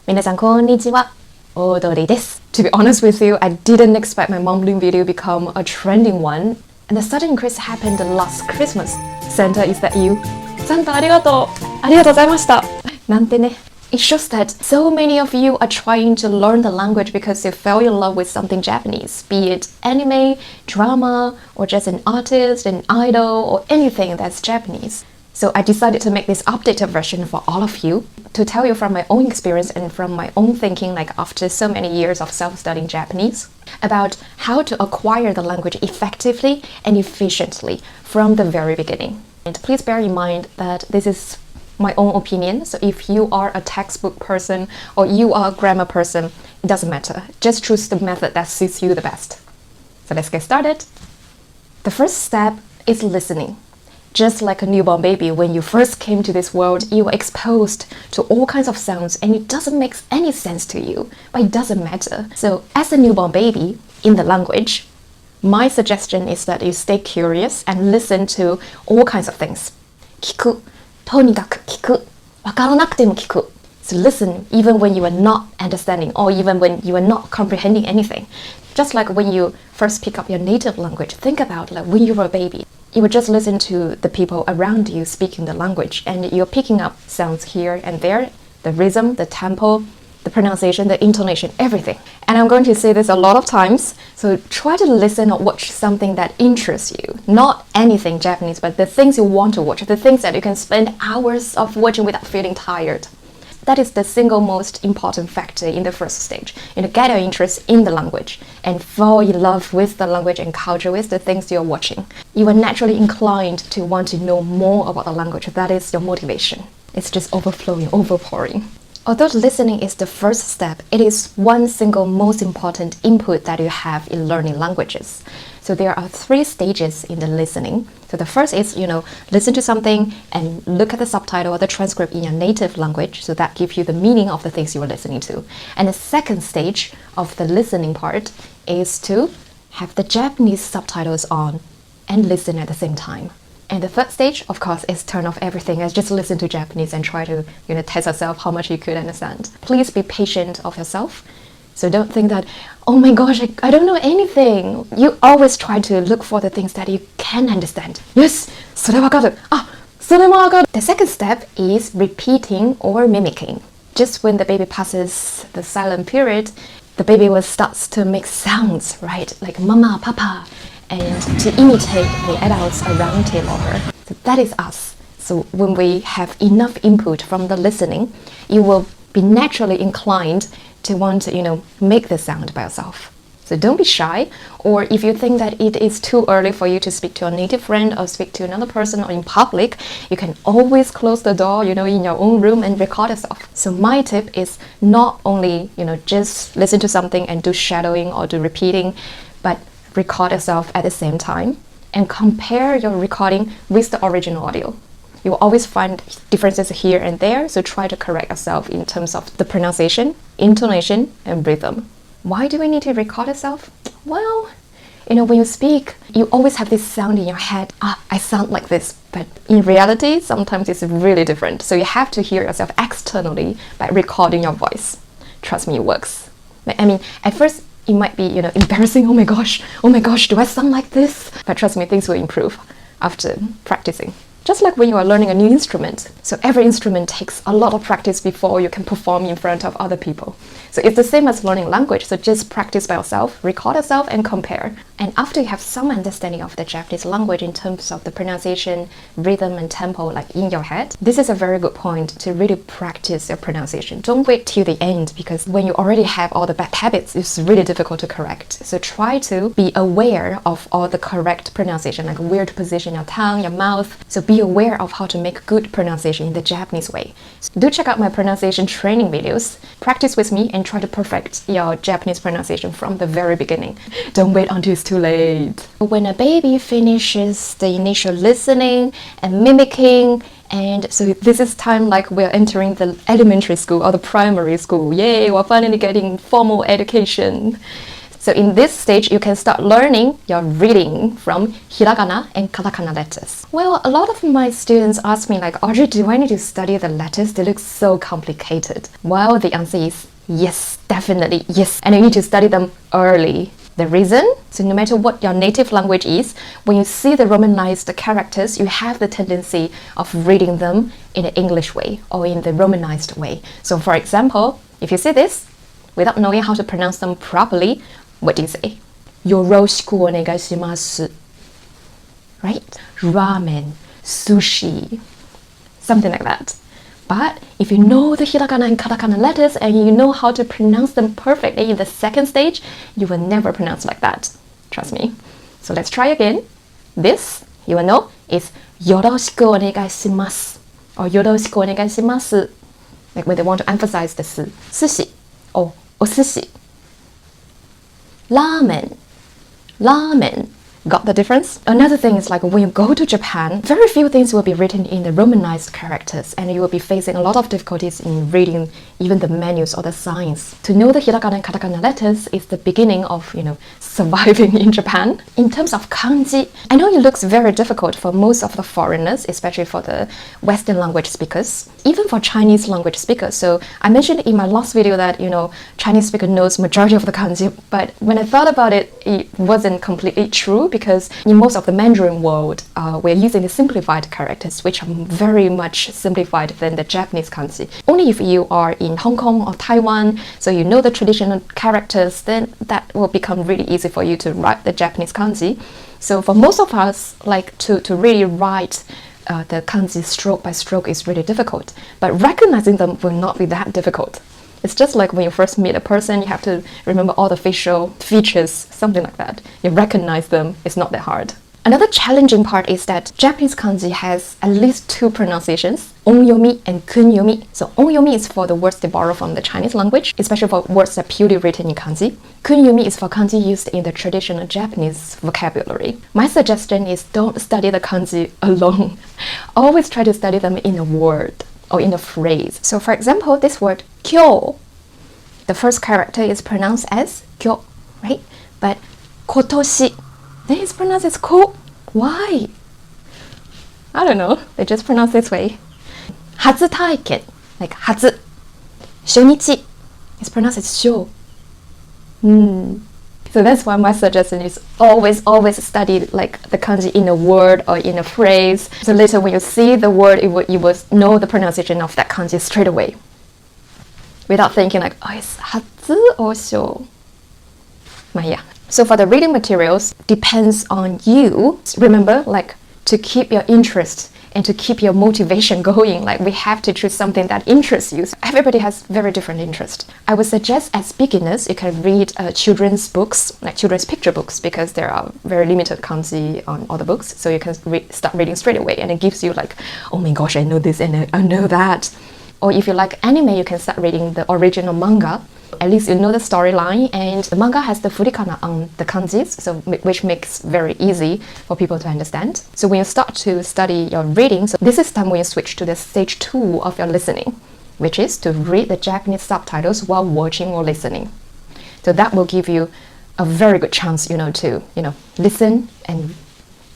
皆さんこんにちは、Audrey です。To be honest with you, I didn't expect my mumbling video to become a trending one, and the sudden increase happened last Christmas. Santa, is that you? Santa, ありがとうございました。なんてね。It shows that so many of you are trying to learn the language because you fell in love with something Japanese, be it anime, drama, or just an artist, an idol, or anything that's Japanese. So I decided to make this updated version for all of you to tell you from my own experience and from my own thinking, like after so many years of self-studying Japanese, about how to acquire the language effectively and efficiently from the very beginning. And please bear in mind that this is my own opinion, so if you are a textbook person or you are a grammar person, it doesn't matter. Just choose the method that suits you the best. So let's get started. The first step is listening. Just like a newborn baby, when you first came to this world, you were exposed to all kinds of sounds and it doesn't make any sense to you, but it doesn't matter. So as a newborn baby, in the language, my suggestion is that you stay curious and listen to all kinds of things. 聞く。とにかく聞く。わからなくても聞く。So listen even when you are not understanding or even when you are not comprehending anything. Just like when you first pick up your native language, think about like when you were a baby. You would just listen to the people around you speaking the language and you're picking up sounds here and there, the rhythm, the tempo, the pronunciation, the intonation, everything. And I'm going to say this a lot of times, so try to listen or watch something that interests you. Not anything Japanese, but the things you want to watch, the things that you can spend hours of watching without feeling tired. That is the single most important factor in the first stage. Get your interest in the language and fall in love with the language and culture with the things you're watching. You are naturally inclined to want to know more about the language. That is your motivation. It's just overflowing, overpouring. Although listening is the first step, it is one single most important input that you have in learning languages. So there are 3 stages in the listening. So the first is, listen to something and look at the subtitle or the transcript in your native language. So that gives you the meaning of the things you are listening to. And the second stage of the listening part is to have the Japanese subtitles on and listen at the same time. And the third stage, of course, is turn off everything and just listen to Japanese and try to, test yourself how much you could understand. Please be patient of yourself. So don't think that, oh my gosh, I don't know anything. You always try to look for the things that you can understand. Yes, それわかる。それもわかる。The second step is repeating or mimicking. Just when the baby passes the silent period, the baby will start to make sounds, right? Like mama, papa, and to imitate the adults around him or her. So that is us. So when we have enough input from the listening, you will be naturally inclined to want to, make the sound by yourself. So don't be shy, or if you think that it is too early for you to speak to a native friend or speak to another person or in public, you can always close the door, in your own room and record yourself. So my tip is not only, just listen to something and do shadowing or do repeating, but record yourself at the same time and compare your recording with the original audio. You will always find differences here and there, so try to correct yourself in terms of the pronunciation, intonation, and rhythm. Why do we need to record yourself? Well, when you speak, you always have this sound in your head. I sound like this, but in reality, sometimes it's really different. So you have to hear yourself externally by recording your voice. Trust me, it works. At first, it might be, embarrassing. Oh my gosh, do I sound like this? But trust me, things will improve after practicing. Just like when you are learning a new instrument. So every instrument takes a lot of practice before you can perform in front of other people. So it's the same as learning language. So just practice by yourself, record yourself and compare. And after you have some understanding of the Japanese language in terms of the pronunciation, rhythm and tempo like in your head, this is a very good point to really practice your pronunciation. Don't wait till the end, because when you already have all the bad habits, it's really difficult to correct. So try to be aware of all the correct pronunciation, like where to position your tongue, your mouth. So be aware of how to make good pronunciation in the Japanese way. So do check out my pronunciation training videos. Practice with me and try to perfect your Japanese pronunciation from the very beginning. Don't wait until it's too late. When a baby finishes the initial listening and mimicking, and so this is time like we're entering the elementary school or the primary school. Yay, we're finally getting formal education. So in this stage, you can start learning your reading from hiragana and katakana letters. Well, a lot of my students ask me like, Audrey, do I need to study the letters? They look so complicated. Well, the answer is yes, definitely yes. And you need to study them early. The reason? So no matter what your native language is, when you see the Romanized characters, you have the tendency of reading them in an English way or in the Romanized way. So for example, if you see this, without knowing how to pronounce them properly, what do you say? Yoroshiku onegaishimasu. Right? Ramen, sushi, something like that. But if you know the hiragana and katakana letters and you know how to pronounce them perfectly in the second stage, you will never pronounce like that. Trust me. So let's try again. This, you will know, is yoroshiku onegaishimasu or yoroshiku onegaishimasu. Like when they want to emphasize the su. Sushi or osushi. Ramen, ramen. Got the difference? Another thing is like when you go to Japan, very few things will be written in the Romanized characters and you will be facing a lot of difficulties in reading even the menus or the signs. To know the hiragana and katakana letters is the beginning of, surviving in Japan. In terms of kanji, I know it looks very difficult for most of the foreigners, especially for the Western language speakers, even for Chinese language speakers. So I mentioned in my last video that, Chinese speaker knows majority of the kanji, but when I thought about it, it wasn't completely true because in most of the Mandarin world, we're using the simplified characters, which are very much simplified than the Japanese kanji. Only if you are in Hong Kong or Taiwan, so you know the traditional characters, then that will become really easy for you to write the Japanese kanji. So for most of us, like to really write the kanji stroke by stroke is really difficult, but recognizing them will not be that difficult. It's just like when you first meet a person, you have to remember all the facial features, something like that. You recognize them, it's not that hard. Another challenging part is that Japanese kanji has at least two pronunciations, onyomi and kunyomi. So onyomi is for the words they borrow from the Chinese language, especially for words that are purely written in kanji. Kunyomi is for kanji used in the traditional Japanese vocabulary. My suggestion is don't study the kanji alone. Always try to study them in a word or in a phrase. So for example, this word kyo, the first character is pronounced as kyo, right? But kotoshi, then it's pronounced as ko. Why? I don't know. They just pronounce this way. Hatsu taiken, like hatsu. Shonichi is pronounced as sho. So that's why my suggestion is always study like the kanji in a word or in a phrase. So later when you see the word, you will know the pronunciation of that kanji straight away, without thinking like, oh, it's hatsu or sho. But yeah. So for the reading materials, depends on you. Remember, like to keep your interest and to keep your motivation going, like we have to choose something that interests you. Everybody has very different interests. I would suggest as beginners, you can read children's books, like children's picture books, because there are very limited kanji on all the books. So you can start reading straight away and it gives you like, oh my gosh, I know this and I know that. Or if you like anime, you can start reading the original manga. At least you know the storyline, and the manga has the furikana on the kanjis, so which makes very easy for people to understand. So when you start to study your reading, so this is time when you switch to the stage 2 of your listening, which is to read the Japanese subtitles while watching or listening. So that will give you a very good chance, to listen and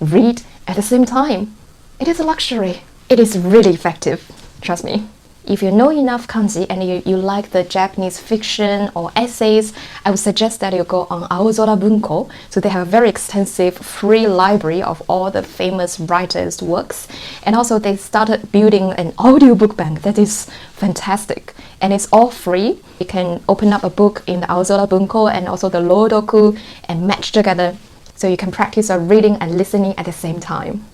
read at the same time. It is a luxury. It is really effective, trust me. If you know enough kanji and you like the Japanese fiction or essays, I would suggest that you go on Aozora Bunko. So they have a very extensive free library of all the famous writers' works. And also they started building an audiobook bank that is fantastic. And it's all free. You can open up a book in the Aozora Bunko and also the Rodoku and match together. So you can practice your reading and listening at the same time.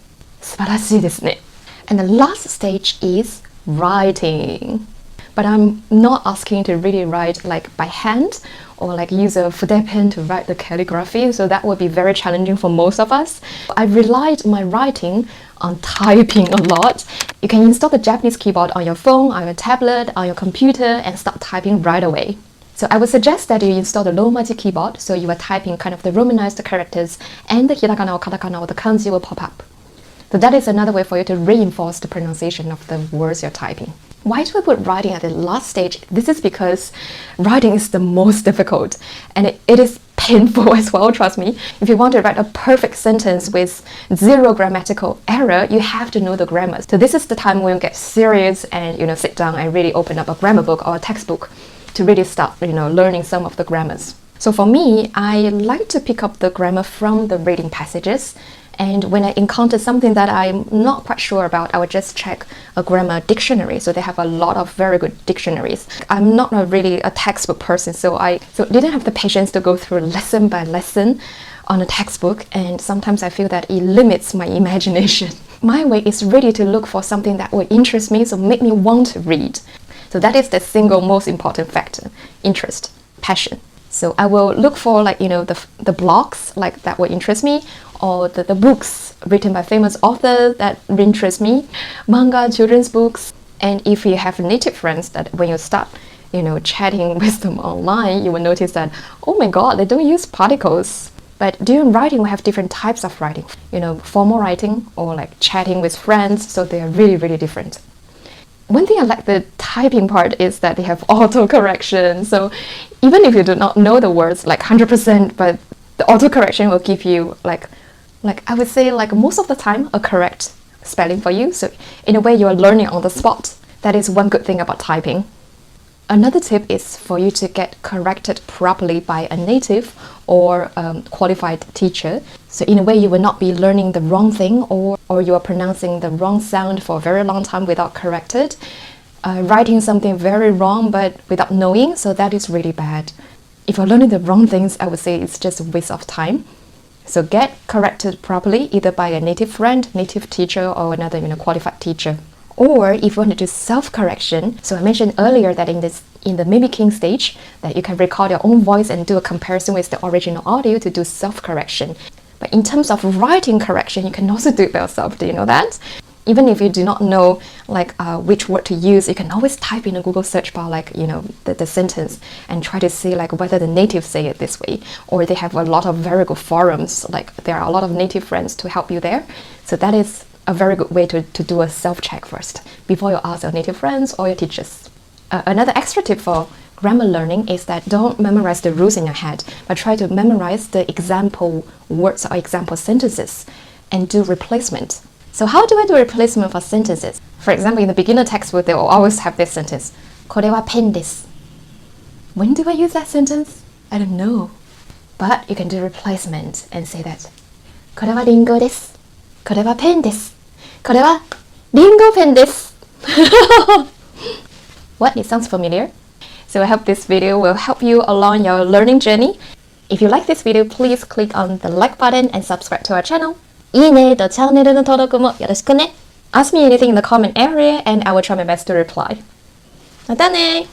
素晴らしいですね. And the last stage is writing. But I'm not asking to really write like by hand or like use a fude pen to write the calligraphy, so that would be very challenging for most of us. I relied my writing on typing a lot. You can install the Japanese keyboard on your phone, on your tablet, on your computer and start typing right away. So I would suggest that you install the Romaji keyboard, so you are typing kind of the Romanized characters and the hiragana or katakana or the kanji will pop up. So that is another way for you to reinforce the pronunciation of the words you're typing. Why do I put writing at the last stage? This is because writing is the most difficult and it is painful as well, trust me. If you want to write a perfect sentence with zero grammatical error, you have to know the grammar. So this is the time when you get serious and sit down and really open up a grammar book or a textbook to really start learning some of the grammars. So for me, I like to pick up the grammar from the reading passages. And when I encounter something that I'm not quite sure about, I would just check a grammar dictionary. So they have a lot of very good dictionaries. I'm not really a textbook person, so I didn't have the patience to go through lesson by lesson on a textbook. And sometimes I feel that it limits my imagination. My way is really to look for something that will interest me, so make me want to read. So that is the single most important factor: interest, passion. So I will look for the blogs that will interest me, or the books written by famous authors that interest me, manga, children's books. And if you have native friends, that when you start chatting with them online, you will notice that, oh my god, they don't use particles. But during writing, we have different types of writing, formal writing or chatting with friends, so they are really, really different. One thing I like the typing part is that they have autocorrection. So even if you do not know the words 100%, but the autocorrection will give you I would say most of the time a correct spelling for you. So in a way, you are learning on the spot. That is one good thing about typing. Another tip is for you to get corrected properly by a native or qualified teacher. So in a way, you will not be learning the wrong thing, or you are pronouncing the wrong sound for a very long time without corrected. Writing something very wrong but without knowing, so that is really bad. If you're learning the wrong things, I would say it's just a waste of time. So get corrected properly, either by a native friend, native teacher, or another qualified teacher. Or if you want to do self-correction, so I mentioned earlier that in the mimicking stage, that you can record your own voice and do a comparison with the original audio to do self-correction. But in terms of writing correction, you can also do it by yourself. Do you know that? Even if you do not know which word to use, you can always type in a Google search bar the sentence and try to see whether the natives say it this way, or they have a lot of very good forums. There are a lot of native friends to help you there. So that is a very good way to do a self-check first before you ask your native friends or your teachers. Another extra tip for grammar learning is that don't memorize the rules in your head, but try to memorize the example words or example sentences and do replacement. So how do I do replacement for sentences? For example, in the beginner textbook, they will always have this sentence, これはペンです. When do I use that sentence? I don't know. But you can do replacement and say that, これはリンゴです. これはペンです. これはリンゴペンです. What? It sounds familiar? So I hope this video will help you along your learning journey. If you like this video, please click on the like button and subscribe to our channel. いいねとチャンネルの登録もよろしくね. Ask me anything in the comment area and I will try my best to reply. またね